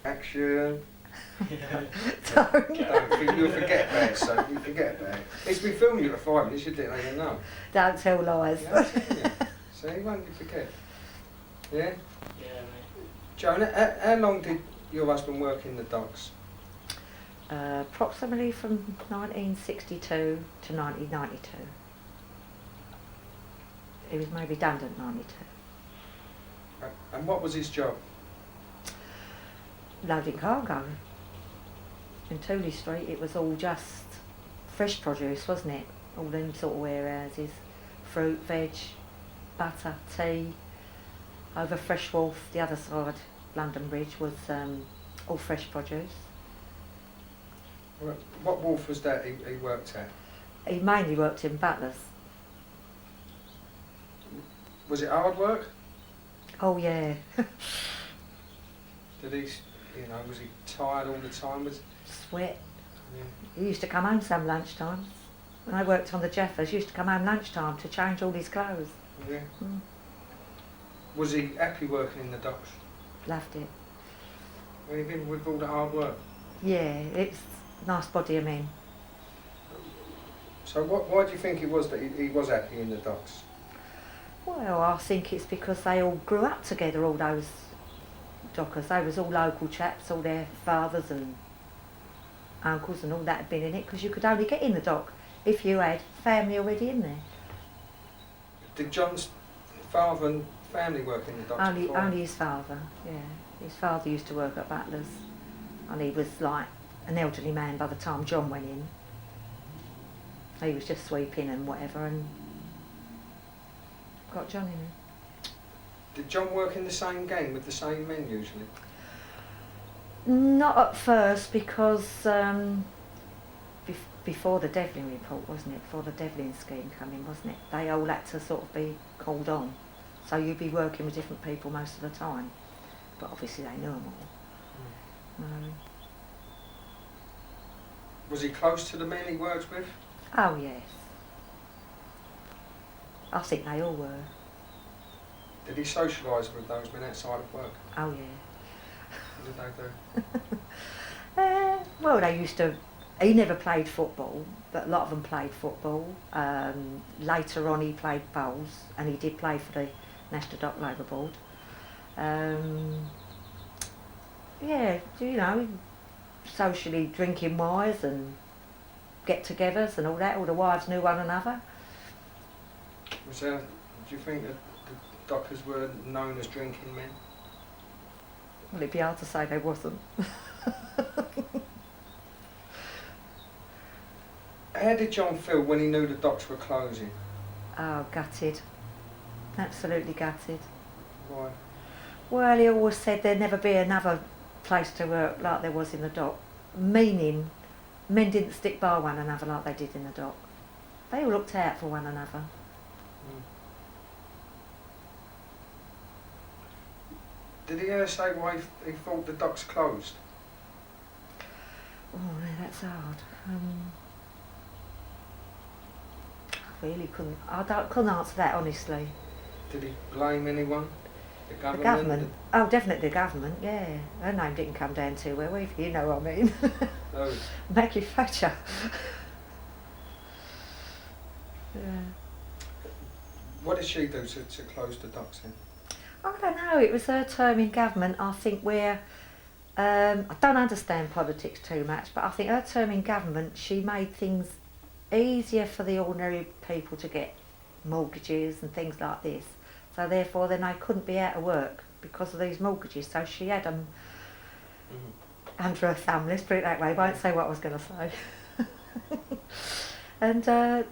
Action. Don't. You'll forget about it, so you forget about it. It's been filming you for 5 minutes, you didn't even know. Don't tell lies. Yeah, I'm telling you. So you won't forget. Yeah? Yeah, mate. Joan, how long did your husband work in the docks? Approximately from 1962 to 1992. He was made redundant in 92. And what was his job? Loading cargo. In Tooley Street it was all just fresh produce, wasn't it? All them sort of warehouses. Fruit, veg, butter, tea. Over Fresh Wharf, the other side, London Bridge, was all fresh produce. What wharf was that he worked at? He mainly worked in Butlers. Was it hard work? Oh yeah. Did he, was he tired all the time? Sweat. Yeah. He used to come home some lunchtime. When I worked on the Jeffers, he used to come home lunchtime to change all his clothes. Yeah. Mm. Was he happy working in the docks? Loved it. Even with all the hard work? Yeah, it's a nice body of men. So why do you think it was that he was happy in the docks? Well, I think it's because they all grew up together, all those dockers. They was all local chaps, all their fathers and uncles and all that had been in it, because you could only get in the dock if you had family already in there. Did John's father and family work in the docks before? Only his father, yeah. His father used to work at Butlers, and he was like an elderly man by the time John went in. He was just sweeping and whatever, and got John in it. Did John work in the same gang with the same men usually? Not at first, because before the Devlin report, wasn't it? Before the Devlin scheme came in, wasn't it? They all had to sort of be called on. So you'd be working with different people most of the time. But obviously they knew them all. Was he close to the men he worked with? Oh yes. I think they all were. Did he socialise with those men outside of work? Oh yeah. What did they do? Well, they used to. He never played football, but a lot of them played football. Later on, he played bowls, and he did play for the National Dock Labour Board. Yeah, socially drinking wise and get-togethers and all that. All the wives knew one another. Do you think that the dockers were known as drinking men? Well, it'd be hard to say they wasn't. How did John feel when he knew the docks were closing? Oh, gutted. Absolutely gutted. Why? Well, he always said there'd never be another place to work like there was in the dock. Meaning, men didn't stick by one another like they did in the dock. They all looked out for one another. Did he ever say why he thought the docks closed? Oh, no, that's hard. I really couldn't. Couldn't answer that honestly. Did he blame anyone? The government? The government? Oh, definitely the government. Yeah, her name didn't come down too well, if you know what I mean. No. Maggie Thatcher. Yeah. What did she do to close the docks then? I don't know. It was her term in government. I think where I don't understand politics too much, but I think her term in government, she made things easier for the ordinary people to get mortgages and things like this. So therefore then they couldn't be out of work because of these mortgages. So she had them under her thumb, let's put it that way. I won't say what I was going to say. And I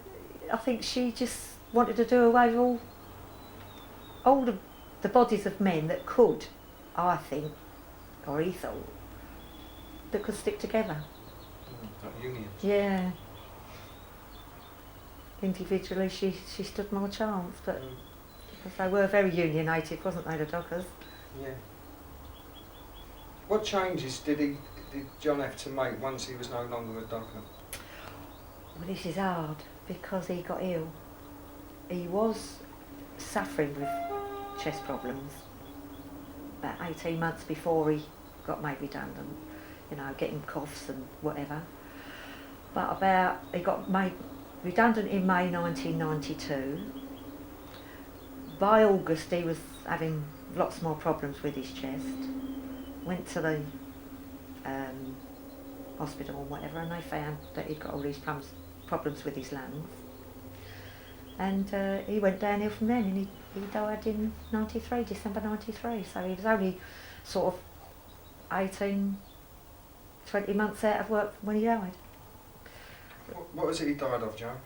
think she just wanted to do away with all the bodies of men that could, I think, or he thought, that could stick together. Like unions? Yeah. Individually she stood more chance, but because they were very unionated, wasn't they, the dockers? Yeah. What changes did John have to make once he was no longer a docker? Well, this is hard because he got ill. He was suffering with chest problems about 18 months before he got made redundant, you know, getting coughs and whatever. But he got made redundant in May 1992. By August he was having lots more problems with his chest. Went to the hospital and whatever, and they found that he'd got all these problems with his lungs. And he went downhill from then, and he died in 93, December 93, so he was only sort of 18, 20 months out of work when he died. What was it he died of, Joan?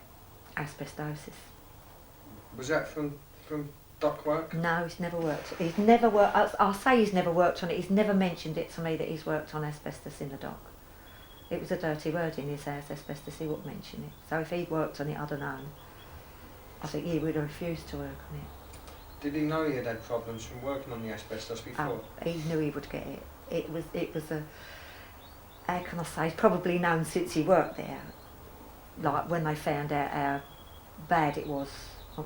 Asbestosis. Was that from dock work? No, he's never worked. He's never worked. I'll say he's never worked on it. He's never mentioned it to me that he's worked on asbestos in the dock. It was a dirty word in his house, asbestos. He wouldn't mention it. So if he'd worked on it, I'd have known. I think he would have refused to work on it. Did he know he had had problems from working on the asbestos before? Oh, he knew he would get it. It was a, how can I say, probably known since he worked there. Like when they found out how bad it was,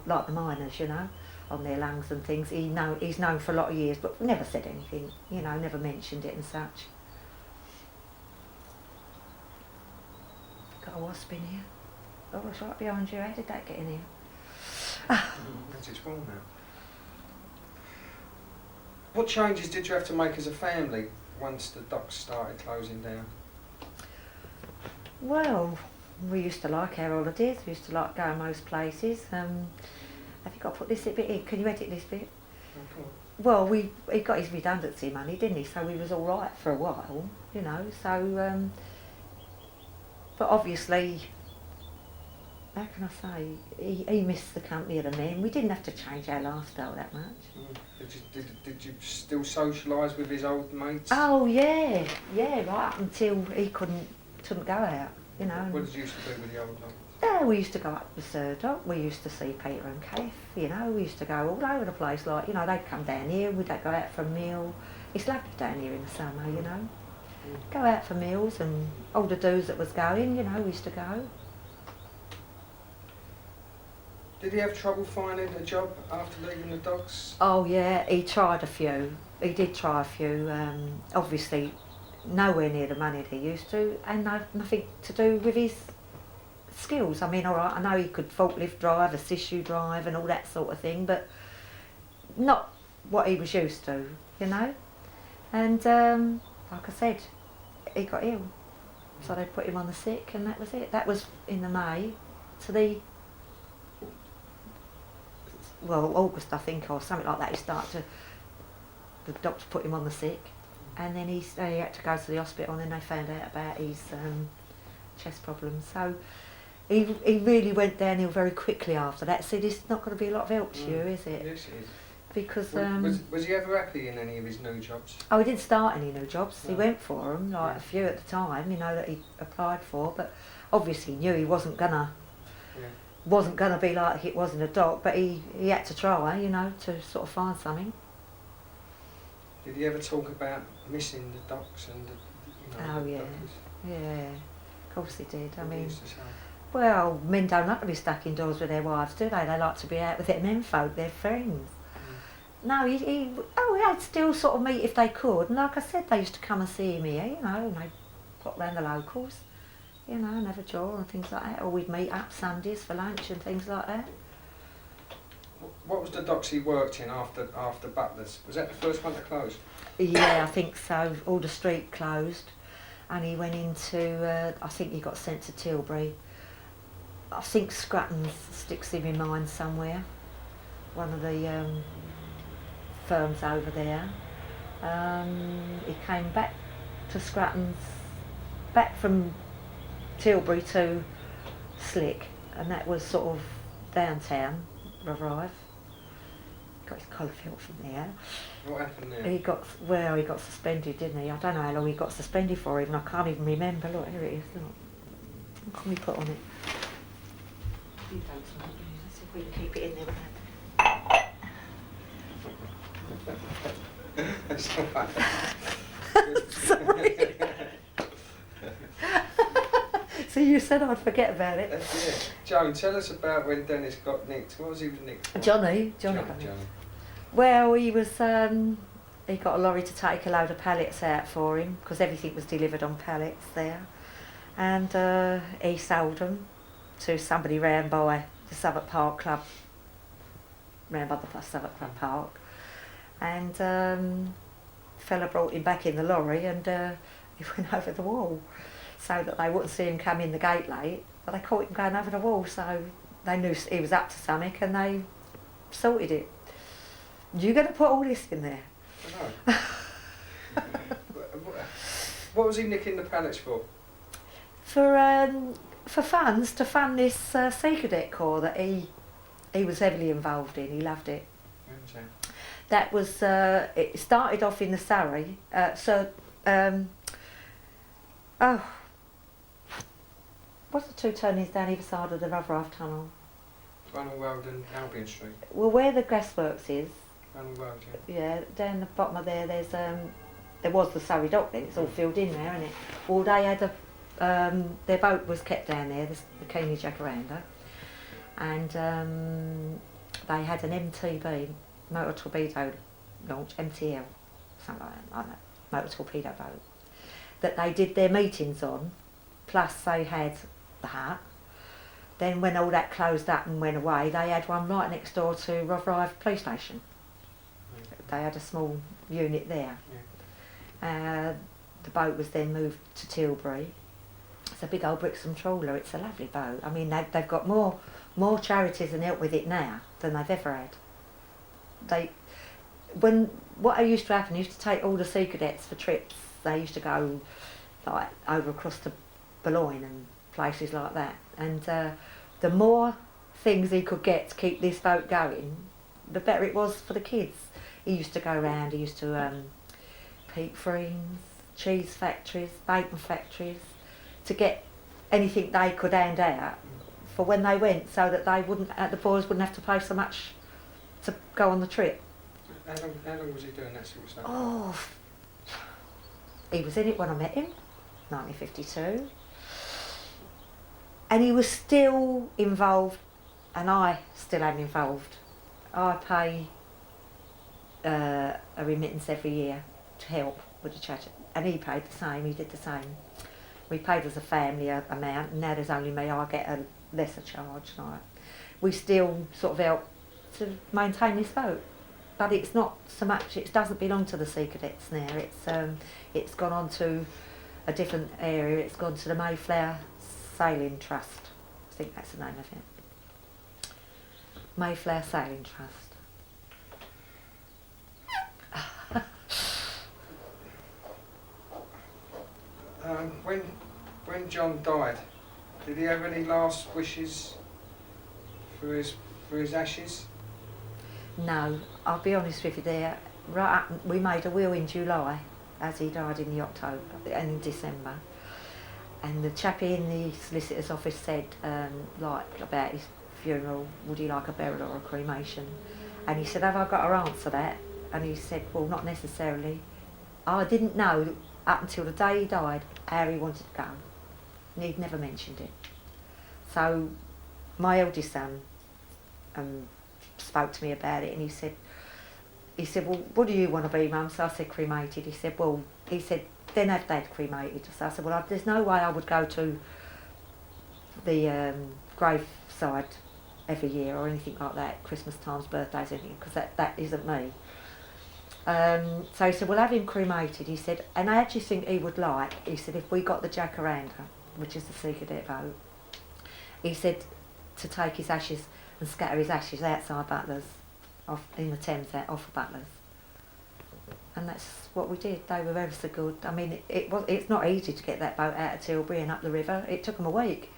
like the miners, you know, on their lungs and things. He's known for a lot of years, but never said anything, you know, never mentioned it and such. Got a wasp in here. Oh, it's right behind you. How did that get in here? Because it's warm now. What changes did you have to make as a family once the docks started closing down? Well, we used to like our holidays. We used to like going most places. Have you got to put this bit in? Can you edit this bit? Okay. Well, he got his redundancy money, didn't he? So we was all right for a while, you know. So, but obviously, how can I say? He missed the company of the men. We didn't have to change our lifestyle that much. Did you still socialise with his old mates? Oh yeah, right up until he couldn't go out, you know. What did you used to do with the old mates? Yeah, we used to go up to Surdoc, we used to see Peter and Kath, you know, we used to go all over the place, like, you know, they'd come down here, we'd go out for a meal. It's lovely down here in the summer, you know. Go out for meals, and all the dudes that was going, you know, we used to go. Did he have trouble finding a job after leaving the docks? Oh yeah, he tried a few, he did try a few, obviously nowhere near the money that he used to, and nothing to do with his skills. I mean, alright, I know he could forklift drive, assist-you drive and all that sort of thing, but not what he was used to, you know. And like I said, he got ill, so they put him on the sick, and that was it. That was in the May to the, well, August I think, or something like that. The doctor put him on the sick, and then he had to go to the hospital, and then they found out about his chest problems. So he really went downhill very quickly after that. So it's not going to be a lot of help to you, is it? Yes, it is. Because was he ever happy in any of his new jobs? oh, he didn't start any new jobs. No. He went for them, like a few at the time, you know, that he applied for. But obviously he knew he wasn't gonna be like it was in the dock. But he had to try, you know, to sort of find something. Did he ever talk about missing the docks and Oh, yeah. dockers? Yeah, of course he did. I What he mean, used to say? well, men don't like to be stuck indoors with their wives, do they? They like to be out with their men folk, their friends. No, he'd still sort of meet if they could. And like I said, they used to come and see me, you know, and they'd pop round the locals, you know, and have a jaw and things like that. Or we'd meet up Sundays for lunch and things like that. What was the docks he worked in after Butlers? Was that the first one to close? Yeah, I think so. All the street closed, and he went into, I think he got sent to Tilbury. I think Scrutton's sticks him in mind somewhere. One of the firms over there. He came back to Scrutton's, back from Tilbury to Slick, and that was sort of downtown, Rotherhithe. Got his collar felt from there. What happened there? He got suspended, didn't he? I don't know how long he got suspended for, even I can't even remember. Look, here it is, look. What can we put on it? You don't smoke, do you? Let's see if we can keep it in there with that. That's all right. Sorry. So you said I'd forget about it. That's it. Joan, tell us about when Dennis got nicked. What was he nicked for? Johnny. Johnny. Well, he was he got a lorry to take a load of pallets out for him, because everything was delivered on pallets there. And he sold them to somebody round by the Surdoc Club, round by the Surdoc Club Park. And fella brought him back in the lorry, and he went over the wall, so that they wouldn't see him come in the gate late, but they caught him going over the wall, so they knew he was up to something, and they sorted it. You going to put all this in there? No. What was he nicking the pallets for? For funds, to fund this Sea Cadet Corps that he was heavily involved in. He loved it. That was, it started off in the Surrey, what's the two turnings down either side of the Rotherhithe tunnel? Funnel Road and Albion Street. Well, where the gasworks is, Funnel Road, yeah. yeah, down the bottom of there, there was the Surrey dock then, it's all filled in there, isn't it? Well, they had their boat was kept down there, the Keeney Jacaranda, and they had an MTB, motor torpedo launch, MTL, something like that, I don't know, motor torpedo boat, that they did their meetings on, plus they had the hut. Then when all that closed up and went away, they had one right next door to Rotherhithe police station. They had a small unit there. The boat was then moved to Tilbury. It's a big old Brixham trawler, it's a lovely boat. I mean, they've got more charities and help with it now than they've ever had. What used to happen, used to take all the Sea Cadets for trips. They used to go like over across to Boulogne and places like that. And the more things he could get to keep this boat going, the better it was for the kids. He used to go around, he used to peak frames, cheese factories, bacon factories, to get anything they could hand out for when they went, so that the boys wouldn't have to pay so much to go on the trip. How long was he doing that sort of stuff? Oh, he was in it when I met him, 1952. And he was still involved, and I still am involved. I pay a remittance every year to help with the charity, and he paid the same, he did the same. We paid as a family amount, and now there's only me, I get a lesser charge. Like. We still sort of help to maintain this boat, but it's not so much, it doesn't belong to the Sea Cadets now, it's gone on to a different area, it's gone to the Mayflower Sailing Trust. I think that's the name of it. Mayflower Sailing Trust. When John died, did he have any last wishes for his ashes? No, I'll be honest with you there. Right up, we made a will in July, as he died in the October and in December. And the chappie in the solicitor's office said, like, about his funeral, would he like a burial or a cremation? And he said, have I got to answer that? And he said, well, not necessarily. I didn't know up until the day he died how he wanted to go. And he'd never mentioned it. So my eldest son spoke to me about it, and he said, well, what do you want to be, Mum? So I said, cremated. He said, then have Dad cremated. So I said, well, there's no way I would go to the graveside every year or anything like that, Christmas times, birthdays, anything, because that isn't me. So he said, well, have him cremated. He said, and I actually think he would like, he said, if we got the Jacaranda, which is the Sea Cadet boat, he said to take his ashes and scatter his ashes outside Butlers, off in the Thames, off of Butlers. And that's what we did. They were ever so good. I mean, it's not easy to get that boat out of Tilbury and up the river. It took them a week.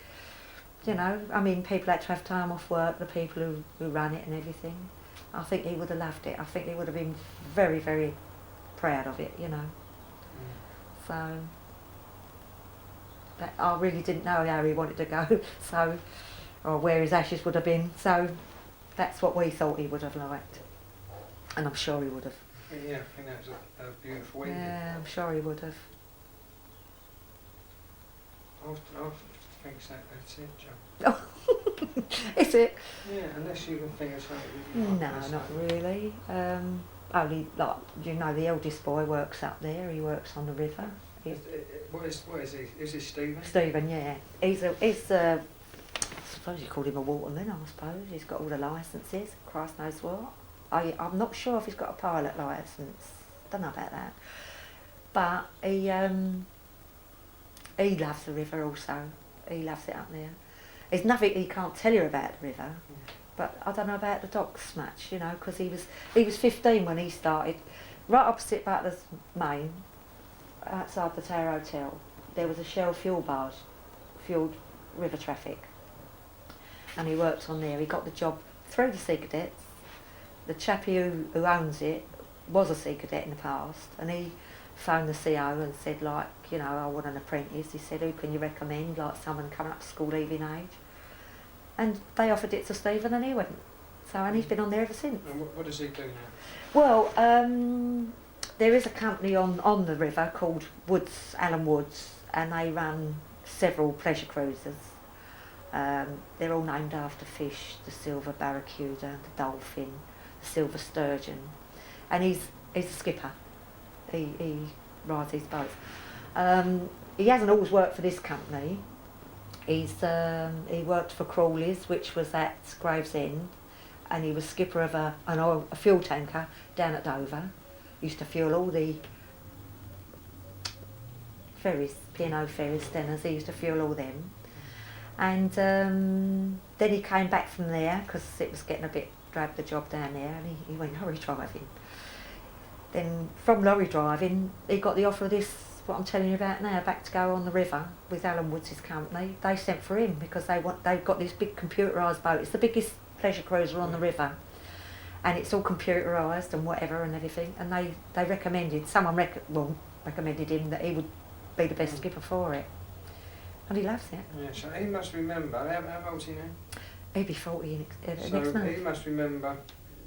You know, I mean, people had to have time off work, the people who ran it and everything. I think he would have loved it. I think he would have been very, very proud of it, you know. So, I really didn't know how he wanted to go, so, or where his ashes would have been. So, that's what we thought he would have liked. And I'm sure he would have. Yeah, I think that was a beautiful ending. Yeah, I'm sure he would have. I think that's it, Joan. Is it? Yeah, unless you can think of something. No, not really. only, like, you know, the eldest boy works up there, he works on the river. What is he? Is he Stephen? Stephen, yeah. He's I suppose you call him a waterman, I suppose. He's got all the licences, Christ knows what. I'm not sure if he's got a pilot licence, don't know about that. But he loves the river also, he loves it up there. There's nothing he can't tell you about the river, but I don't know about the docks much, you know, because he was 15 when he started. Right opposite Butlers Main, outside the Tower Hotel, there was a Shell fuel barge, fueled river traffic. And he worked on there. He got the job through the Sea Cadets. The chappie who owns it was a Sea Cadet in the past, and he phoned the CO and said, like, you know, I want an apprentice. He said, who can you recommend, like someone coming up to school leaving age? And they offered it to Stephen and he went. So, and he's been on there ever since. And what does he do now? Well, there is a company on the river called Allen Woods, and they run several pleasure cruises. They're all named after fish: the silver barracuda, the dolphin, the silver sturgeon, and he's a skipper. He rides these boats. He hasn't always worked for this company. He worked for Crawley's, which was at Gravesend, and he was skipper of a fuel tanker down at Dover. He used to fuel all the ferries, P&O ferries, Stenners. He used to fuel all them. And then he came back from there because it was getting a bit drab, the job down there, and he went lorry driving. Then from lorry driving, he got the offer of this, what I'm telling you about now, back to go on the river with Allen Woods' company. They sent for him because they've got this big computerised boat. It's the biggest pleasure cruiser on the river, and it's all computerised and whatever and everything. And they recommended, recommended him that he would be the best skipper for it. And he loves it. Yeah, so he must remember, how old's he now? He'd be 40 next So month. he must remember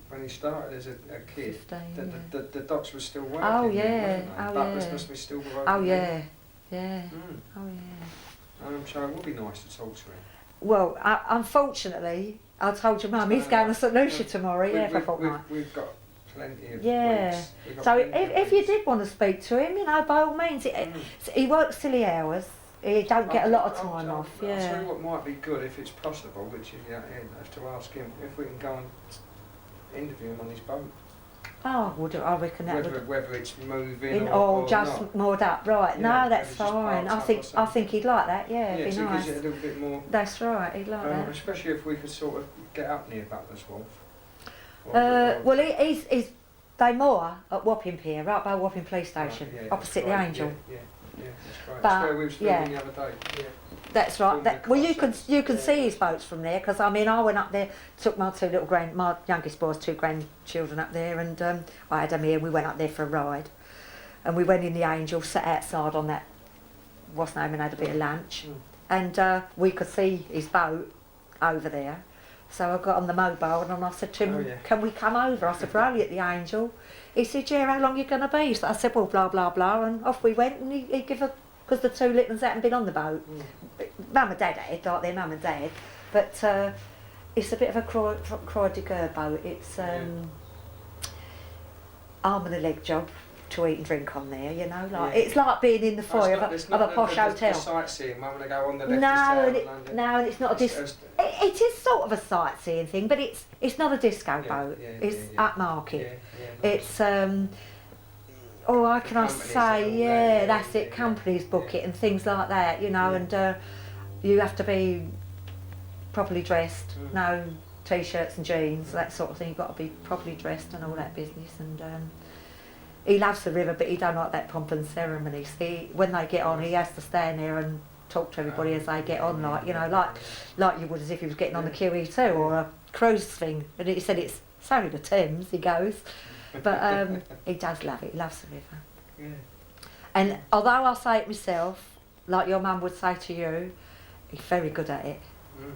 when he started as a kid, 15, that the docks were still working. Oh, then, yeah. wasn't they? Oh, Butlers yeah. must be still working. Oh, then. yeah. Mm. Oh, yeah. I'm sure it would be nice to talk to him. Well, unfortunately, I told your mum he's going to St Lucia tomorrow, for a fortnight. We've got plenty of Yeah. weeks. We've got So plenty of if you weeks. did want to speak to him, you know, by all means. He works silly hours. He don't get a lot of time off. I'll tell Yeah. you what might be good if it's possible, which is I have to ask him if we can go and interview him on his boat. Oh, I reckon that would. Whether it's moving Or just not. moored up, right? Yeah, No, that's maybe just fine. parked I up or think he'd like that. Yeah, it'd be so it nice. gives it a little bit more. That's right. He'd like that. Especially if we could sort of get up near Butlers Wharf. Well, he's they moor at Wapping Pier, right by Wapping Police Station, opposite the Angel. Yeah, that's right. But, That's where we were filming the other day. Yeah. That's right. Well, you can Yeah. see his boats from there, because I mean I went up there, took my my youngest boy's two grandchildren up there, and I had them here. We went up there for a ride, and we went in the Angel, sat outside on that what's name, and had a bit of lunch, and we could see his boat over there. So I got on the mobile and I said to him, can we come over? I said, we're only at the Angel. He said, yeah, how long are you going to be? So I said, well, blah, blah, blah. And off we went, and he gave a, because the two little ones hadn't been on the boat. Mum and Dad had, like their mum and dad. But it's a bit of a croix de guerre boat. It's arm and a leg job to eat and drink on there, you know. Like it's like being in the foyer of a posh hotel. The sightseeing, Mum, when they go on the left. No, and it's not it is sort of a sightseeing thing, but it's not a disco boat. It's upmarket. It's how can I say? That's it. Companies book it and things like that, you know. And you have to be properly dressed. No t-shirts and jeans, that sort of thing. You've got to be properly dressed and all that business. And he loves the river, but he don't like that pomp and ceremony. See, when they get on, he has to stand there and talk to everybody as they get on, like, you know, like you would as if he was getting on the QE2 or a cruise thing. And he said it's only the Thames, he goes. But he does love it, he loves the river. And although I say it myself, like your mum would say to you, he's very good at it.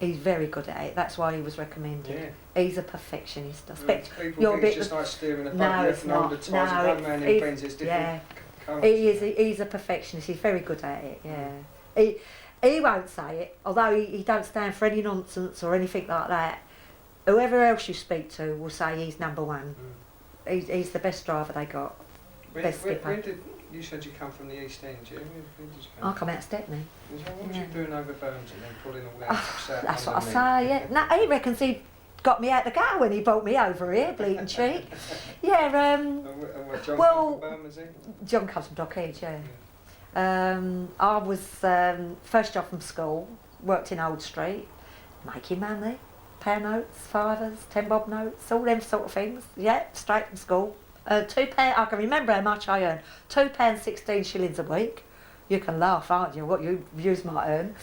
He's very good at it. That's why he was recommended. He's a perfectionist. I expect you're a bit just like steering a boat. No, it's not. He's a perfectionist. He's very good at it. Yeah. He won't say it, although he don't stand for any nonsense or anything like that. Whoever else you speak to will say he's number one. he's the best driver they got. Best skipper. When did you said you come from the East End? Where did you come? I come out of Stepney. What was you doing over Burns and then pulling all that out? That's what I say. Yeah. No, he reckons he got me out the car when he brought me over here, bleeding cheek. Yeah. John well, come from Burns, is he? John comes from Dockhead, yeah. I was first job from school, worked in Old Street, making money, pound notes, fivers, 10 bob notes, all them sort of things. Yeah, straight from school. £2, I can remember how much I earned. £2.16 a week. You can laugh, aren't you? What you views might earn.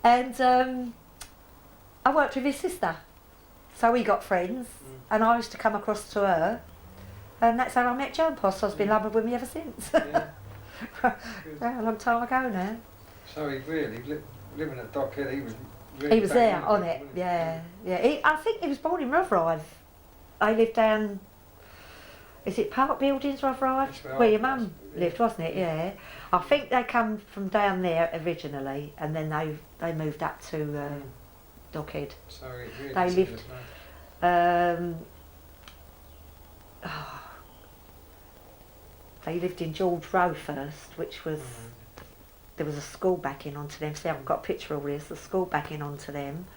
And I worked with his sister, so we got friends, and I used to come across to her, and that's how I met Joan. So I've been loving with me ever since. Yeah. A long time ago now. So he really living at Dockhead. He was. He was there on it. Yeah, yeah. I think he was born in Rotherhithe. I lived down. Is it Park Buildings, Rotherhithe? Where your mum lived, wasn't it? Yeah. I think they come from down there originally, and then they moved up to Dockhead. So it really they lived. They lived in George Row first, which was there was a school backing onto them. See, I've got a picture of this. The school backing onto them,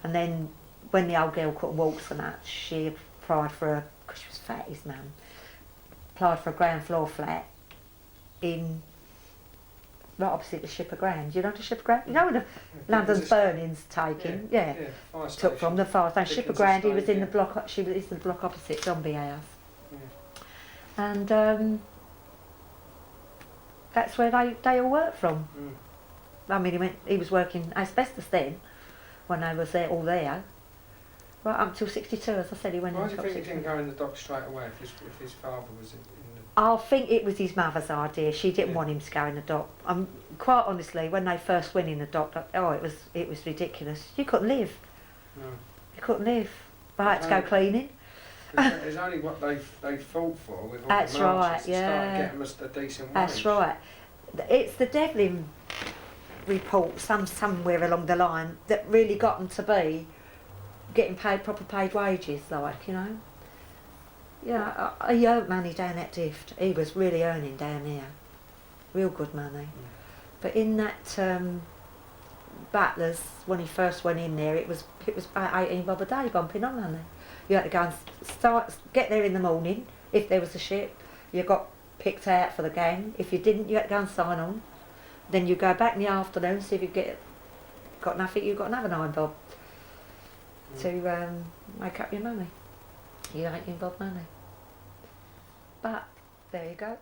and then when the old girl couldn't walk so much, she applied for a, because she was fat, his mum, applied for a ground floor flat in right opposite the Shipper Grand. You know the Shipper Grand? You know where the London's Burning's taking? Yeah. Took from the fire station. Shipper Grand. He was in the block. She was in the block opposite Zombie House. Yeah. And that's where they all worked from. I mean, he was working asbestos then, when they was there, all there. Right up until 62, as I said, he went in. Why do you think he didn't go in the dock straight away if his father was in the... I think it was his mother's idea. She didn't want him to go in the dock. Quite honestly, when they first went in the dock, it was ridiculous. You couldn't live. No. You couldn't live. I had to go cleaning. It's only what they fought for with all that's the marches right, yeah. To start getting us a decent wage. That's right. It's the Devlin report somewhere along the line that really got them to be getting paid proper paid wages, like, you know. Yeah, he earned money down that Dift. He was really earning down there, real good money. But in that Butlers, when he first went in there, it was about 18 bob a day bumping on money. You had to go and get there in the morning if there was a ship. You got picked out for the gang. If you didn't, you had to go and sign on. Then you go back in the afternoon, see if you got nothing. You got another 9 bob to make up your money. You 18 bob money. But there you go.